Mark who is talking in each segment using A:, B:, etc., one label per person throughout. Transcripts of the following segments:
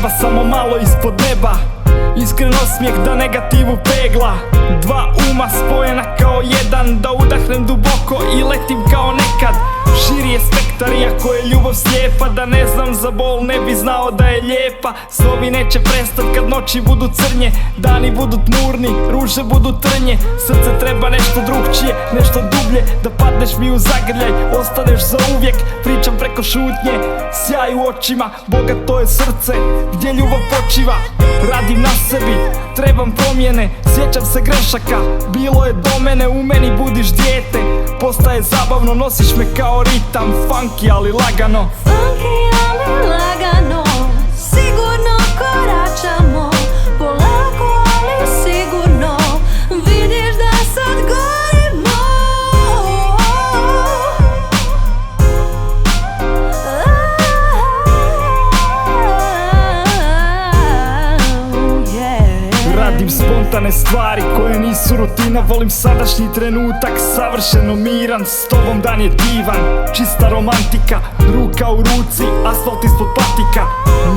A: treba samo malo ispod neba. Iskren osmijeh da negativu pegla. Dva uma spojena kao jedan, da udahnem duboko i letim kao nekad. Širi je spektar iako je ljubav slijepa, da ne znam za bol ne bi znao da je lijepa. Snovi neće prestat kad noći budu crnje, dani budu tmurni, ruže budu trnje. Srce treba nešto drugčije, nešto dublje, da padneš mi u zagrljaj, ostaneš za uvijek. Pričam preko šutnje, sjaj u očima, bogato je srce gdje ljubav počiva. Radim na sebi, trebam promjene, sjećam se grešaka, bilo je do mene, u meni budiš dijete. Postaje zabavno, nosiš me kao ritam, funky ali lagano.
B: Funky ali lagano, sigurno koračamo, polako ali sigurno, vidiš da sad gorimo.
A: Radim spontane stvari koje nisu rutina, volim sadašnji trenutak, savršeno miran. S tobom dan je divan, čista romantika, ruka u ruci, asfalt ispod patika.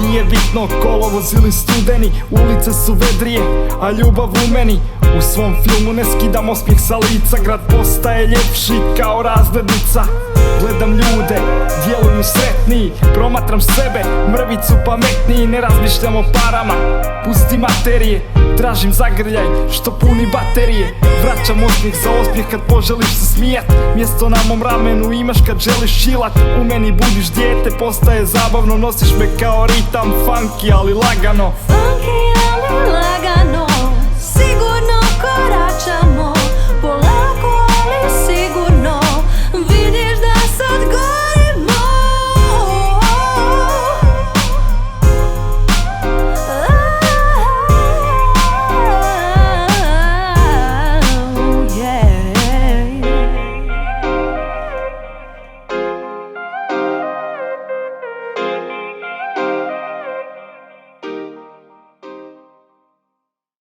A: Nije bitno kolovoz ili studeni, ulice su vedrije, a ljubav u meni. U svom filmu ne skidam osmijeh sa lica, grad postaje ljepši kao razglednica. Gledam ljude, djeluju sretniji, promatram sebe, mrvicu pametniji. Ne razmišljam o parama, pusti materije, tražim zagrljaj što puni baterije. Vraćam osmijeh za osmijeh kad poželiš se smijat, mjesto na mom ramenu imaš kad želiš čilat. U meni budiš dijete, postaje zabavno, nosiš me kao ritam, funky ali lagano.
B: Funky ali lagano.